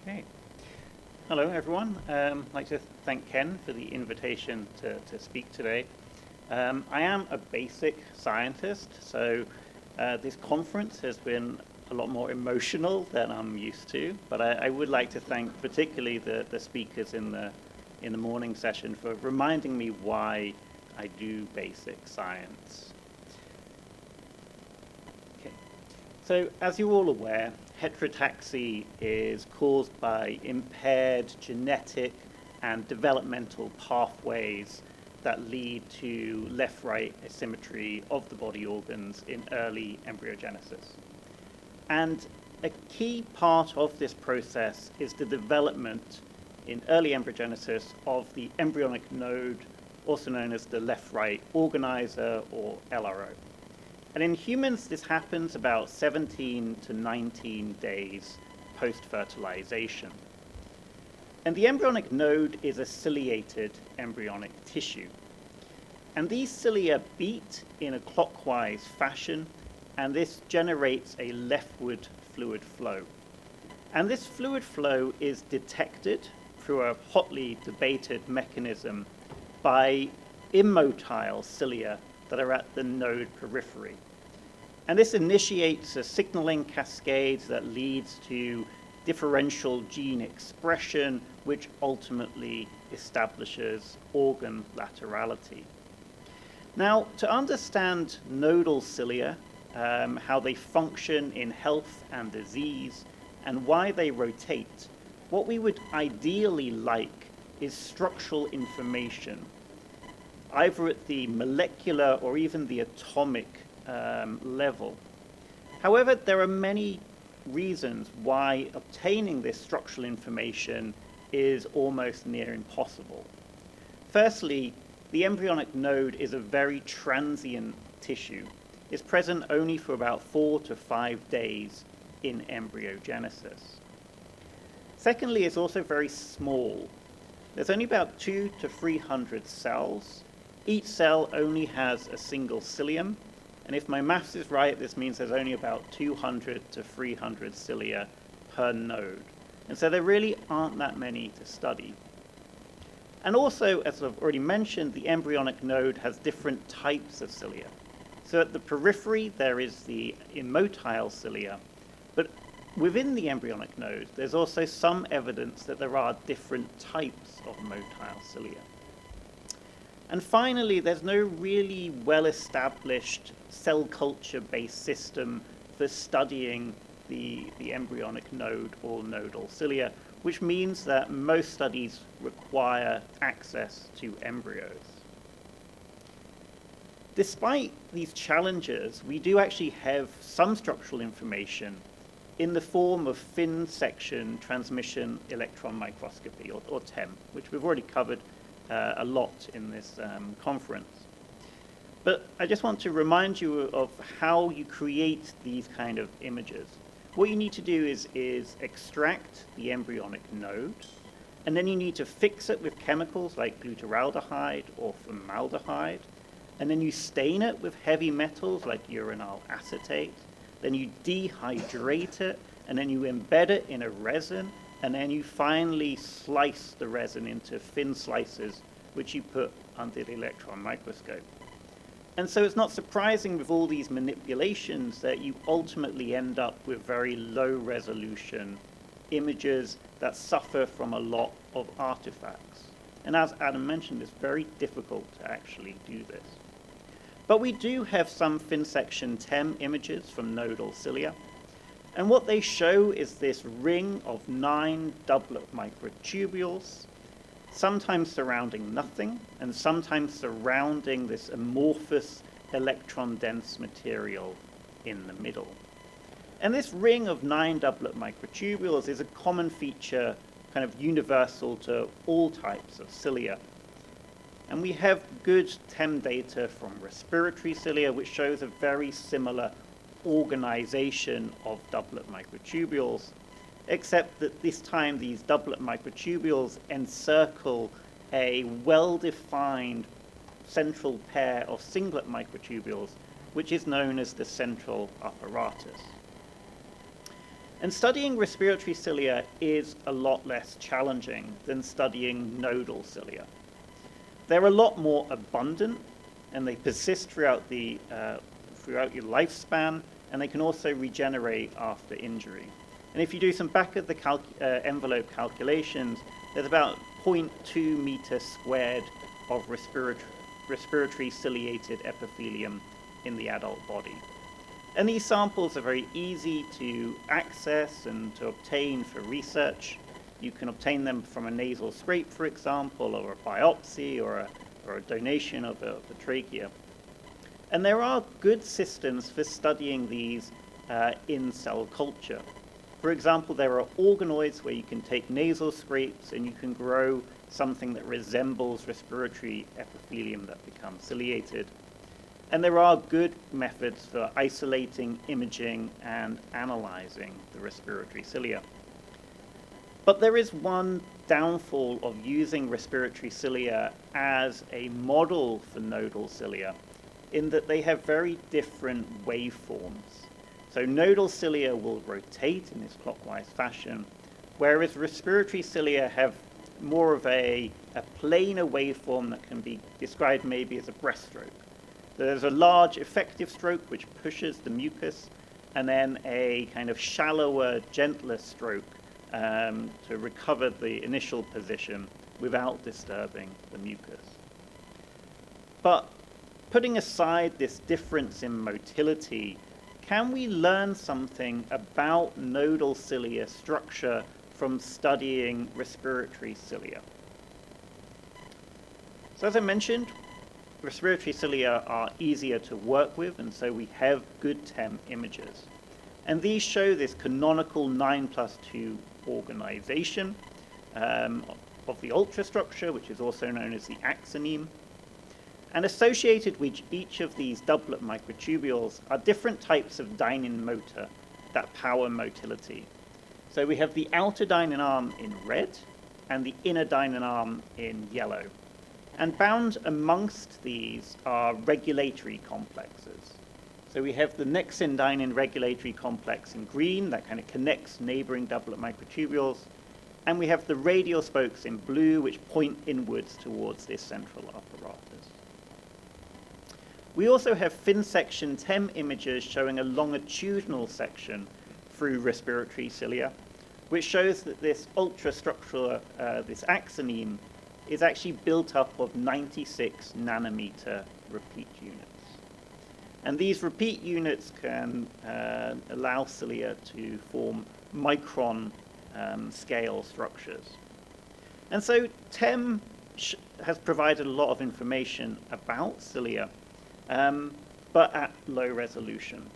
Okay. Hello, everyone. I'd like to thank Ken for the invitation to speak today. I am a basic scientist, so this conference has been a lot more emotional than I'm used to, but I would like to thank particularly the speakers in the morning session for reminding me why I do basic science. Okay. So, as you're all aware, heterotaxy is caused by impaired genetic and developmental pathways that lead to left-right asymmetry of the body organs in early embryogenesis. And a key part of this process is the development in early embryogenesis of the embryonic node, also known as the left-right organizer, or LRO. And in humans, this happens about 17 to 19 days post-fertilization. And the embryonic node is a ciliated embryonic tissue. And these cilia beat in a clockwise fashion, and this generates a leftward fluid flow. And this fluid flow is detected through a hotly debated mechanism by immotile cilia that are at the node periphery. And this initiates a signaling cascade that leads to differential gene expression, which ultimately establishes organ laterality. Now, to understand nodal cilia, how they function in health and disease, and why they rotate, what we would ideally like is structural information, either at the molecular or even the atomic level. However, there are many reasons why obtaining this structural information is almost near impossible. Firstly, the embryonic node is a very transient tissue. It's present only for about 4 to 5 days in embryogenesis. Secondly, it's also very small. There's only about 200 to 300 cells. Each cell only has a single cilium, and if my maths is right, this means there's only about 200 to 300 cilia per node. And so there really aren't that many to study. And also, as I've already mentioned, the embryonic node has different types of cilia. So at the periphery, there is the immotile cilia, but within the embryonic node, there's also some evidence that there are different types of motile cilia. And finally, there's no really well-established cell culture-based system for studying the embryonic node or nodal cilia, which means that most studies require access to embryos. Despite these challenges, we do actually have some structural information in the form of thin section transmission electron microscopy, or TEM, which we've already covered a lot in this conference. But I just want to remind you of how you create these kind of images. What you need to do is extract the embryonic node, and then you need to fix it with chemicals like glutaraldehyde or formaldehyde, and then you stain it with heavy metals like uranyl acetate, then you dehydrate it, and then you embed it in a resin, and then you finally slice the resin into thin slices, which you put under the electron microscope. And so it's not surprising with all these manipulations that you ultimately end up with very low resolution images that suffer from a lot of artifacts. And as Adam mentioned, it's very difficult to actually do this. But we do have some thin section TEM images from nodal cilia. And what they show is this ring of 9 doublet microtubules, sometimes surrounding nothing, and sometimes surrounding this amorphous electron-dense material in the middle. And this ring of 9 doublet microtubules is a common feature, kind of universal to all types of cilia. And we have good TEM data from respiratory cilia, which shows a very similar organization of doublet microtubules, except that this time these doublet microtubules encircle a well-defined central pair of singlet microtubules, which is known as the central apparatus. And studying respiratory cilia is a lot less challenging than studying nodal cilia. They're a lot more abundant, and they persist throughout your lifespan, and they can also regenerate after injury. And if you do some back of the envelope calculations, there's about 0.2 meters squared of respiratory ciliated epithelium in the adult body. And these samples are very easy to access and to obtain for research. You can obtain them from a nasal scrape, for example, or a biopsy, or a donation of a trachea. And there are good systems for studying these in cell culture. For example, there are organoids where you can take nasal scrapes and you can grow something that resembles respiratory epithelium that becomes ciliated. And there are good methods for isolating, imaging, and analyzing the respiratory cilia. But there is one downfall of using respiratory cilia as a model for nodal cilia, in that they have very different waveforms. So nodal cilia will rotate in this clockwise fashion, whereas respiratory cilia have more of a planar waveform that can be described maybe as a breaststroke. There's a large effective stroke which pushes the mucus, and then a kind of shallower, gentler stroke to recover the initial position without disturbing the mucus. But putting aside this difference in motility, can we learn something about nodal cilia structure from studying respiratory cilia? So as I mentioned, respiratory cilia are easier to work with, and so we have good TEM images. And these show this canonical 9+2 organization of the ultrastructure, which is also known as the axoneme. And associated with each of these doublet microtubules are different types of dynin motor that power motility. So we have the outer dynin arm in red and the inner dynin arm in yellow. And bound amongst these are regulatory complexes. So we have the nexin-dynin regulatory complex in green that kind of connects neighboring doublet microtubules. And we have the radial spokes in blue, which point inwards towards this central apparatus. We also have fin section TEM images showing a longitudinal section through respiratory cilia, which shows that this ultrastructural, this axoneme, is actually built up of 96 nanometer repeat units. And these repeat units can allow cilia to form micron scale structures. And so TEM has provided a lot of information about cilia, but at low resolution.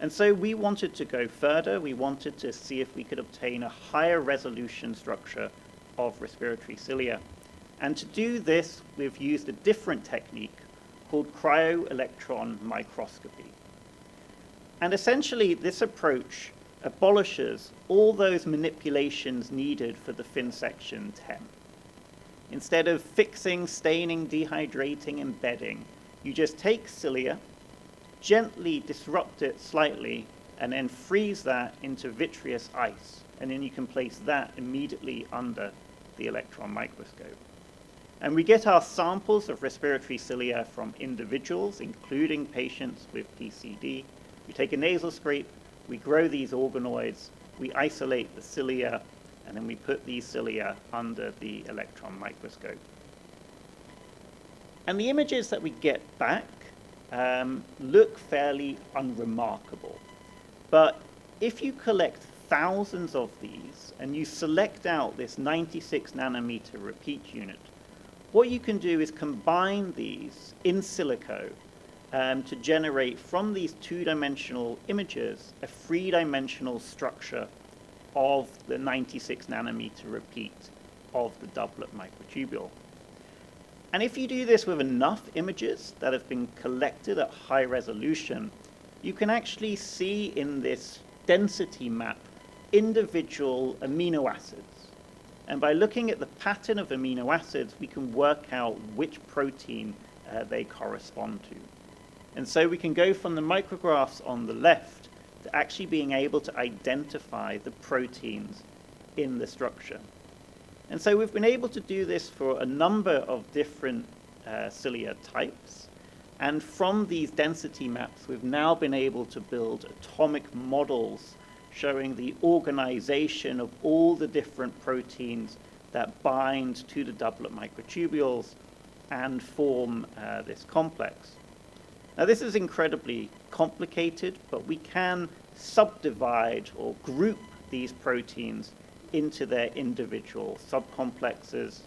And so we wanted to go further. We wanted to see if we could obtain a higher resolution structure of respiratory cilia. And to do this, we've used a different technique called cryo-electron microscopy. And essentially, this approach abolishes all those manipulations needed for the fin section TEM. Instead of fixing, staining, dehydrating, embedding, you just take cilia, gently disrupt it slightly, and then freeze that into vitreous ice. And then you can place that immediately under the electron microscope. And we get our samples of respiratory cilia from individuals, including patients with PCD. We take a nasal scrape, we grow these organoids, we isolate the cilia, and then we put these cilia under the electron microscope. And the images that we get back look fairly unremarkable. But if you collect thousands of these and you select out this 96 nanometer repeat unit, what you can do is combine these in silico to generate from these two-dimensional images a three-dimensional structure of the 96 nanometer repeat of the doublet microtubule. And if you do this with enough images that have been collected at high resolution, you can actually see in this density map individual amino acids. And by looking at the pattern of amino acids, we can work out which protein they correspond to. And so we can go from the micrographs on the left to actually being able to identify the proteins in the structure. And so we've been able to do this for a number of different cilia types. And from these density maps, we've now been able to build atomic models showing the organization of all the different proteins that bind to the doublet microtubules and form this complex. Now, this is incredibly complicated, but we can subdivide or group these proteins into their individual subcomplexes.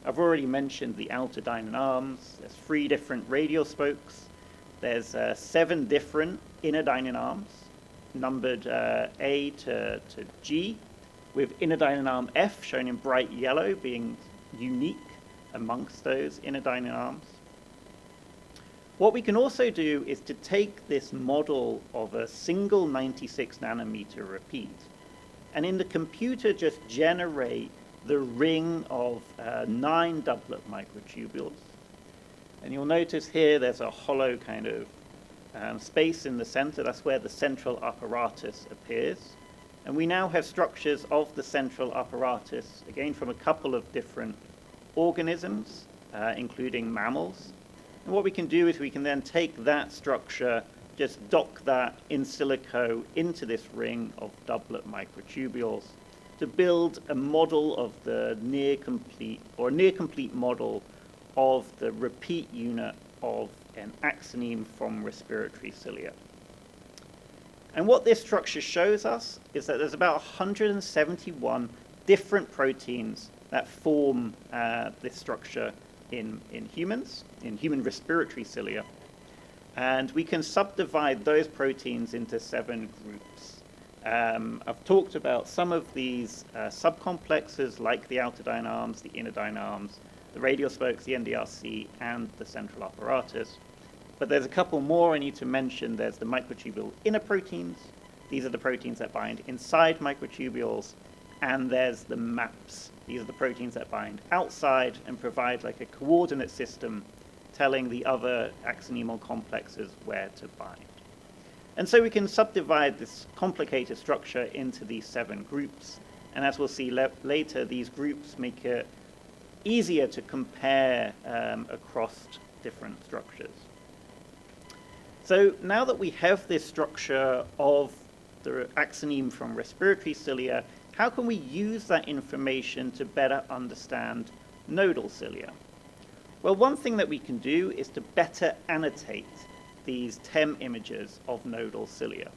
I've already mentioned the outer dynon arms. There's 3 different radial spokes. There's 7 different inner dynon arms, numbered A to G, with inner dynon arm F shown in bright yellow being unique amongst those inner dynon arms. What we can also do is to take this model of a single 96 nanometer repeat, and in the computer just generate the ring of 9 doublet microtubules. And you'll notice here there's a hollow kind of space in the center. That's where the central apparatus appears. And we now have structures of the central apparatus, again from a couple of different organisms, including mammals. And what we can do is we can then take that structure, just dock that in silico into this ring of doublet microtubules to build a model of the near complete model of the repeat unit of an axoneme from respiratory cilia. And what this structure shows us is that there's about 171 different proteins that form this structure in humans, in human respiratory cilia. And we can subdivide those proteins into 7 groups. I've talked about some of these subcomplexes like the outer dynon arms, the inner dynon arms, the radial spokes, the NDRC, and the central apparatus. But there's a couple more I need to mention. There's the microtubule inner proteins. These are the proteins that bind inside microtubules. And there's the MAPs. These are the proteins that bind outside and provide like a coordinate system telling the other axonemal complexes where to bind. And so we can subdivide this complicated structure into these 7 groups. And as we'll see later, these groups make it easier to compare across different structures. So now that we have this structure of the axoneme from respiratory cilia, how can we use that information to better understand nodal cilia? Well, one thing that we can do is to better annotate these TEM images of nodal cilia.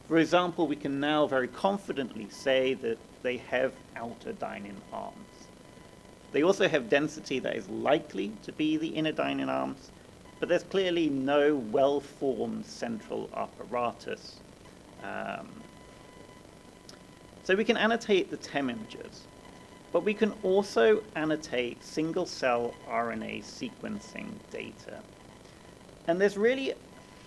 For example, we can now very confidently say that they have outer dynon arms. They also have density that is likely to be the inner dynon arms, but there's clearly no well-formed central apparatus. So we can annotate the TEM images, but we can also annotate single-cell RNA sequencing data. And there's really,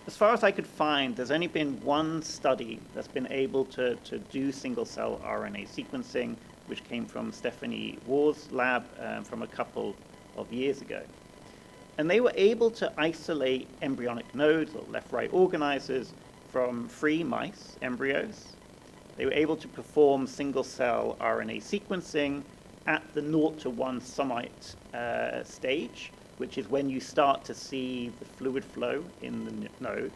as far as I could find, there's only been one study that's been able to do single-cell RNA sequencing, which came from Stephanie War's lab from a couple of years ago. And they were able to isolate embryonic nodes, or left-right organizers, from 3 mice embryos. They were able to perform single-cell RNA sequencing at the 0 to 1 somite stage, which is when you start to see the fluid flow in the node.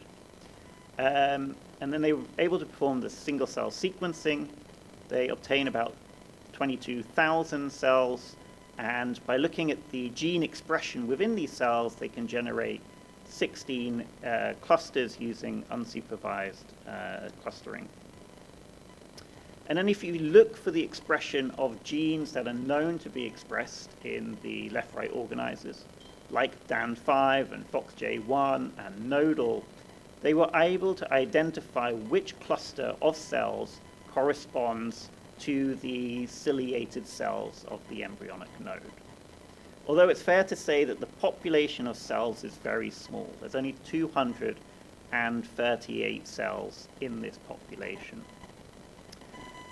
And then they were able to perform the single-cell sequencing. They obtain about 22,000 cells, and by looking at the gene expression within these cells, they can generate 16 clusters using unsupervised clustering. And then if you look for the expression of genes that are known to be expressed in the left-right organizers, like DAN5 and FOXJ1 and nodal, they were able to identify which cluster of cells corresponds to the ciliated cells of the embryonic node. Although it's fair to say that the population of cells is very small. There's only 238 cells in this population.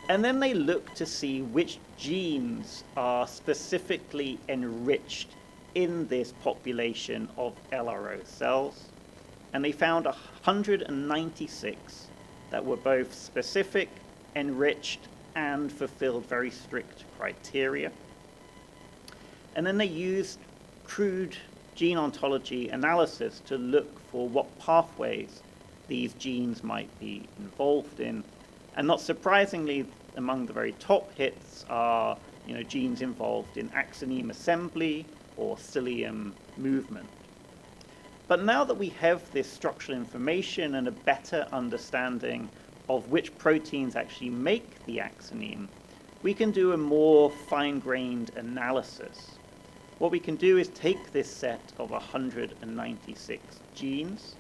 And then they look to see which genes are specifically enriched in this population of LRO cells. And they found 196 that were both specific, enriched, and fulfilled very strict criteria. And then they used crude gene ontology analysis to look for what pathways these genes might be involved in. And not surprisingly, among the very top hits are genes involved in axoneme assembly or cilium movement. But now that we have this structural information and a better understanding of which proteins actually make the axoneme, we can do a more fine-grained analysis. What we can do is take this set of 196 genes,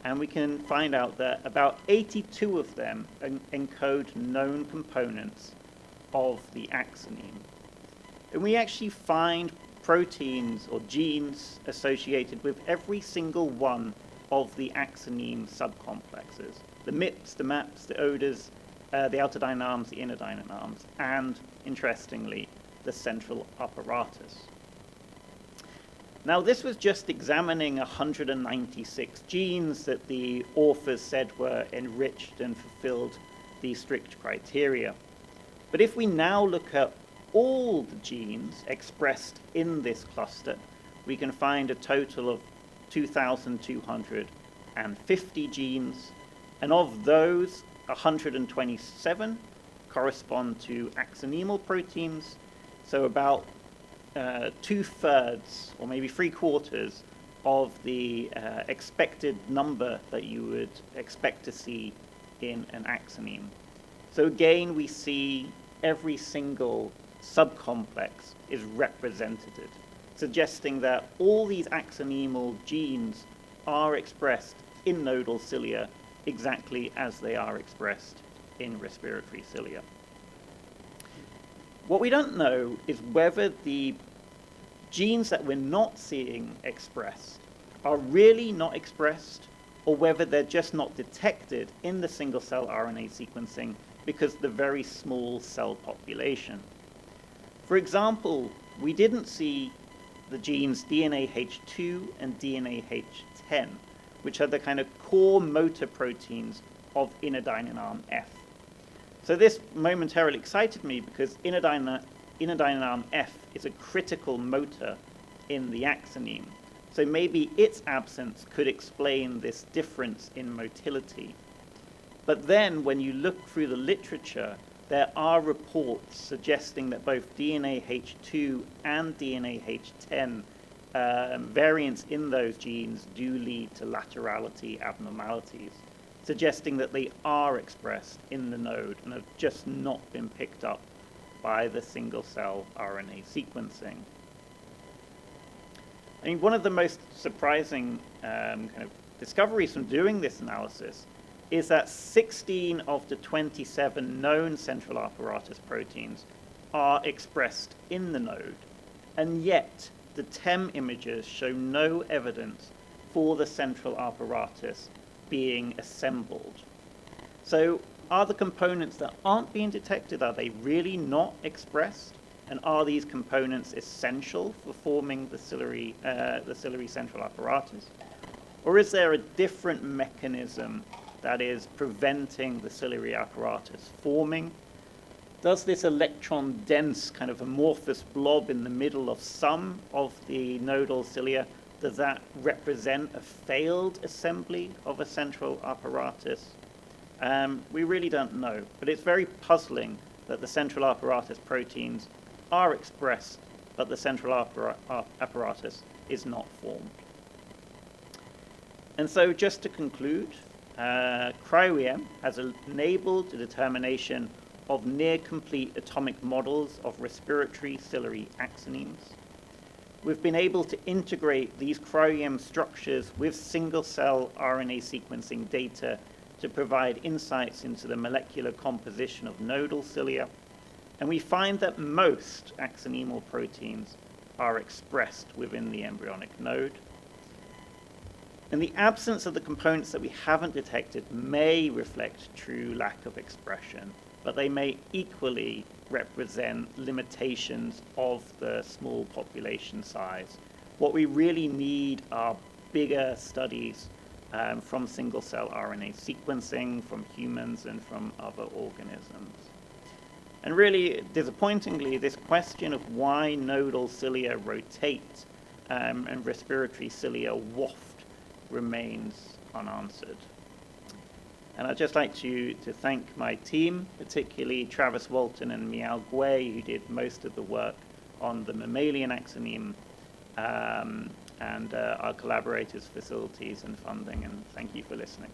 and we can find out that about 82 of them encode known components of the axoneme. And we actually find proteins or genes associated with every single one of the axoneme subcomplexes. The MIPs, the MAPs, the ODAs, the outerdyne arms, the innerdyne arms, and, interestingly, the central apparatus. Now, this was just examining 196 genes that the authors said were enriched and fulfilled these strict criteria. But if we now look at all the genes expressed in this cluster, we can find a total of 2,250 genes, and of those, 127 correspond to axonemal proteins, so about 2/3 or maybe 3/4 of the expected number that you would expect to see in an axoneme. So again, we see every single subcomplex is represented, suggesting that all these axonemal genes are expressed in nodal cilia exactly as they are expressed in respiratory cilia. What we don't know is whether the genes that we're not seeing expressed are really not expressed, or whether they're just not detected in the single-cell RNA sequencing because of the very small cell population. For example, we didn't see the genes DNAH2 and DNAH10, which are the kind of core motor proteins of innerdyne arm F. So this momentarily excited me because innerdyne arm F is a critical motor in the axoneme. So maybe its absence could explain this difference in motility. But then when you look through the literature, there are reports suggesting that both DNAH2 and DNAH10 variants in those genes do lead to laterality abnormalities, suggesting that they are expressed in the node and have just not been picked up by the single-cell RNA sequencing. I mean, one of the most surprising kind of discoveries from doing this analysis is that 16 of the 27 known central apparatus proteins are expressed in the node, and yet the TEM images show no evidence for the central apparatus being assembled. So are the components that aren't being detected, are they really not expressed? And are these components essential for forming the ciliary central apparatus? Or is there a different mechanism that is preventing the ciliary apparatus forming? Does this electron-dense kind of amorphous blob in the middle of some of the nodal cilia, does that represent a failed assembly of a central apparatus? We really don't know, but it's very puzzling that the central apparatus proteins are expressed, but the central apparatus is not formed. And so just to conclude, cryo-EM has enabled the determination of near-complete atomic models of respiratory ciliary axonemes. We've been able to integrate these cryo-EM structures with single-cell RNA sequencing data to provide insights into the molecular composition of nodal cilia, and we find that most axonemal proteins are expressed within the embryonic node. And the absence of the components that we haven't detected may reflect true lack of expression, but they may equally represent limitations of the small population size. What we really need are bigger studies from single-cell RNA sequencing, from humans and from other organisms. And really, disappointingly, this question of why nodal cilia rotate and respiratory cilia waft remains unanswered. And I'd just like to thank my team, particularly Travis Walton and Miao Gui, who did most of the work on the mammalian axoneme, and our collaborators, facilities, and funding. And thank you for listening.